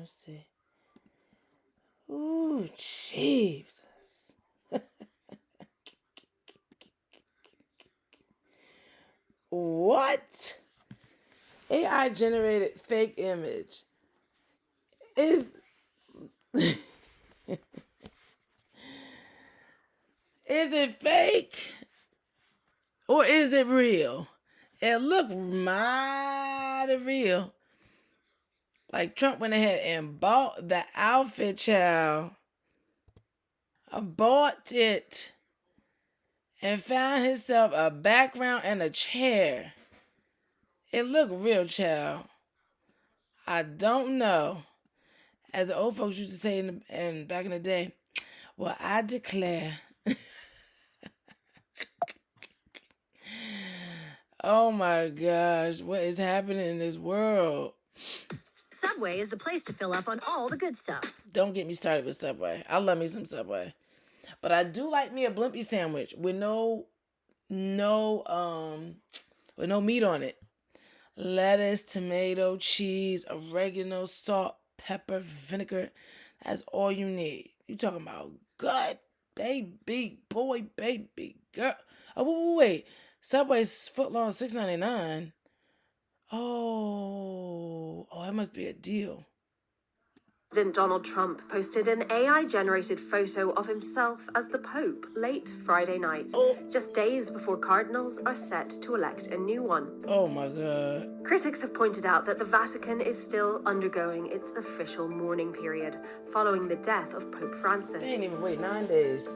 mercy. Ooh, Jesus. What? AI generated fake image. Is is it fake or is it real? It looked mighty real. Like Trump went ahead and bought the outfit, child. I bought it and found himself a background and a chair. It looked real, child. I don't know. As the old folks used to say in back in the day, well, I declare. Oh my gosh, what is happening in this world? Subway is the place to fill up on all the good stuff. Don't get me started with Subway. I love me some Subway. But I do like me a Blimpie sandwich with no meat on it. Lettuce, tomato, cheese, oregano, salt, pepper, vinegar. That's all you need. You talking about good, baby boy, baby girl. Oh, wait. Subway's footlong $6.99. Oh, that must be a deal. President Donald Trump posted an AI-generated photo of himself as the Pope late Friday night, just days before cardinals are set to elect a new one. Oh my God. Critics have pointed out that the Vatican is still undergoing its official mourning period following the death of Pope Francis. They ain't even wait 9 days.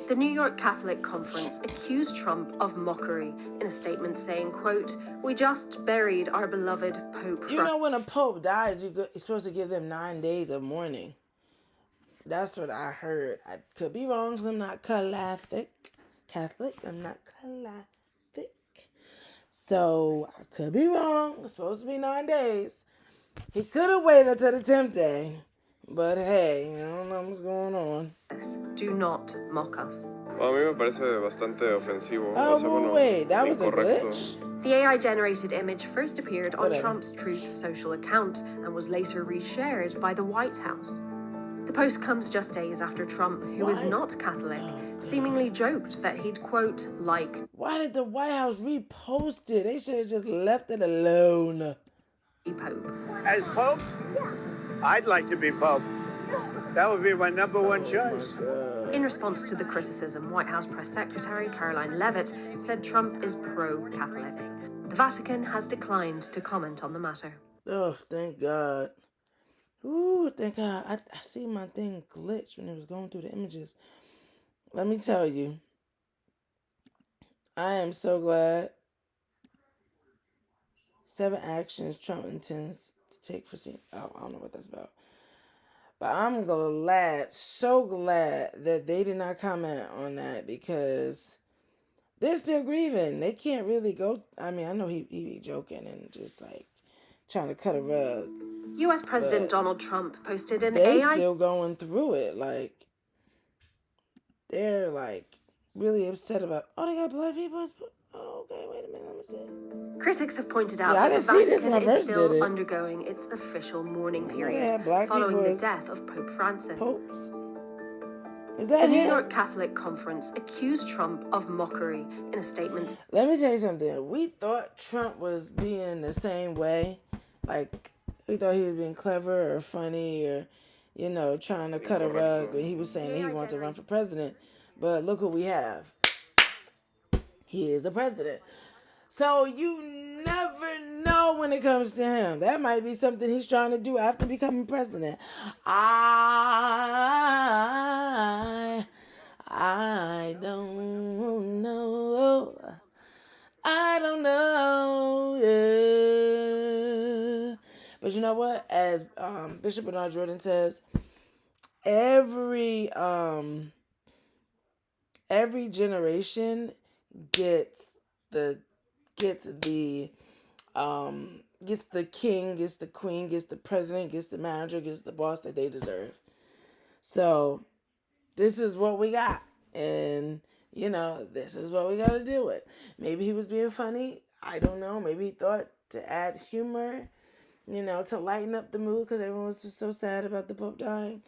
The New York Catholic Conference accused Trump of mockery in a statement saying, quote, "We just buried our beloved Pope Francis." You know when a pope dies, you're supposed to give them 9 days of mourning. That's what I heard. I could be wrong because I'm not Catholic. I'm not Catholic. So I could be wrong. It's supposed to be 9 days. He could have waited until the 10th day. But hey, I don't know what's going on. Do not mock us. A mí me parece bastante ofensivo. Oh, wait, that was a glitch? The AI-generated image first appeared on Trump's Truth social account and was later reshared by the White House. The post comes just days after Trump, who is not Catholic, seemingly joked that he'd, quote, like... Why did the White House repost it? They should have just left it alone. Pope. As Pope? I'd like to be Pope. That would be my number one choice. In response to the criticism, White House Press Secretary Caroline Leavitt said Trump is pro-Catholic. The Vatican has declined to comment on the matter. Oh, thank God. Ooh, thank God. I see my thing glitch when it was going through the images. Let me tell you, I am so glad. 7 actions Trump intends to take for I don't know what that's about. But I'm glad, so glad that they did not comment on that because they're still grieving. They can't really go. I mean, I know he be joking and just like trying to cut a rug. U.S. President Donald Trump posted an they AI... still going through it. Like, they're like really upset about, they got black people. Oh, okay, wait a minute, let me see. Critics have pointed out that the Vatican is still undergoing its official mourning period following the death of Pope Francis. Popes. Is that the New York Catholic Conference accused Trump of mockery in a statement. Let me tell you something. We thought Trump was being the same way. Like, we thought he was being clever or funny or, trying to cut a rug when he was saying that he wanted to run for president. But look who we have. He is the president. So you never know when it comes to him. That might be something he's trying to do after becoming president. I don't know. I don't know. Yeah. But you know what? As Bishop Bernard Jordan says, every generation gets the king, gets the queen, gets the president, gets the manager, gets the boss that they deserve. So this is what we got. And, this is what we got to deal with. Maybe he was being funny. I don't know. Maybe he thought to add humor. to lighten up the mood because everyone was so sad about the Pope dying.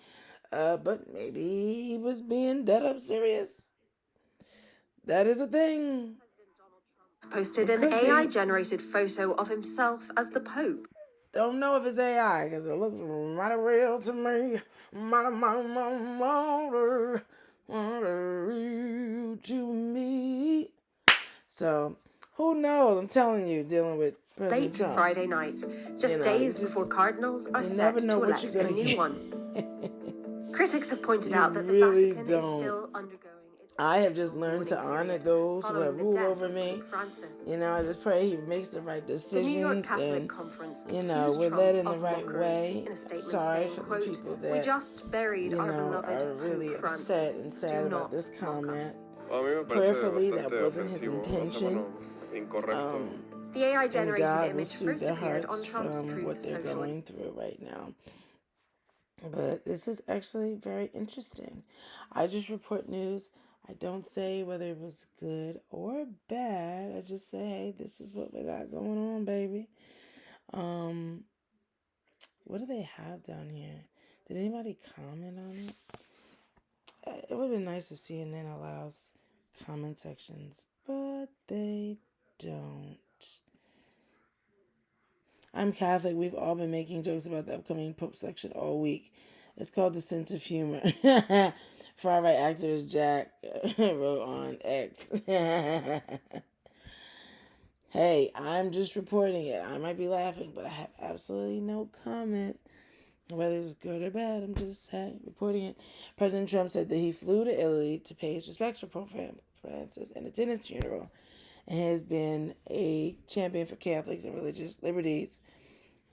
But maybe he was being dead up serious. That is a thing. Posted It an could AI be. generated photo of himself as the Pope. Don't know if it's AI because it looks mighty real to me. Mighty real to me. So, who knows? I'm telling you, dealing with President Late Trump. Friday night, just days before cardinals are you set never know to what elect you're gonna a new get. one. Critics have pointed out that the really Vatican don't. is still undergoing its I have just learned to mourning honor period those who following have the ruled death over of me. Pope Francis. I just pray he makes the right The New York decisions Catholic and, Conference we're accused led Trump in the of right mockery way. in a statement Sorry saying, for the quote, people "We that, just buried our beloved are really Pope upset Francis. and sad Do about not this mock us." comment. A mí me parece Prayerfully, that bastante wasn't his ofensivo, o sea, intention. bueno, incorrecto. The AI And generated God will image soothe first their appeared on hearts Trump's from Truth what they're Social. going through right now. But this is actually very interesting. I just report news. I don't say whether it was good or bad. I just say, hey, this is what we got going on, baby. What do they have down here? Did anybody comment on it? It would have been nice if CNN allows comment sections, but they don't. I'm Catholic. We've all been making jokes about the upcoming Pope selection all week. It's called the sense of humor. Far right activist Jack wrote on X. Hey, I'm just reporting it. I might be laughing, but I have absolutely no comment. Whether it's good or bad, I'm just reporting it. President Trump said that he flew to Italy to pay his respects for Pope Francis and attend his funeral, and has been a champion for Catholics and religious liberties.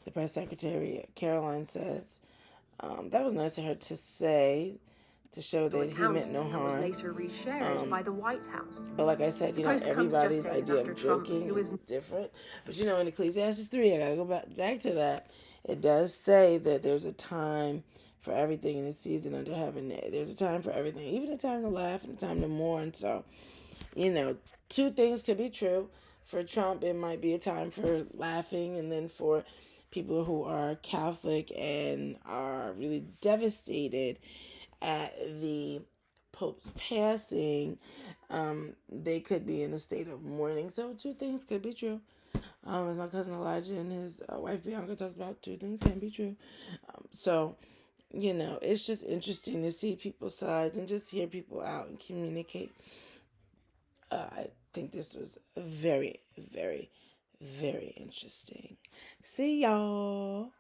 The press secretary, Caroline, says that was nice of her to say, to show that he meant no harm. Was later reshared by the White House. But like I said, everybody's idea of joking is different. But in Ecclesiastes 3, I gotta go back to that. It does say that there's a time for everything in the season under heaven. There's a time for everything, even a time to laugh and a time to mourn. So, two things could be true. For Trump, it might be a time for laughing, and then for people who are Catholic and are really devastated at the Pope's passing, they could be in a state of mourning. So two things could be true. As my cousin Elijah and his wife Bianca talked about, two things can be true. So, it's just interesting to see people's sides and just hear people out and communicate. I think this was very, very, very interesting. See y'all.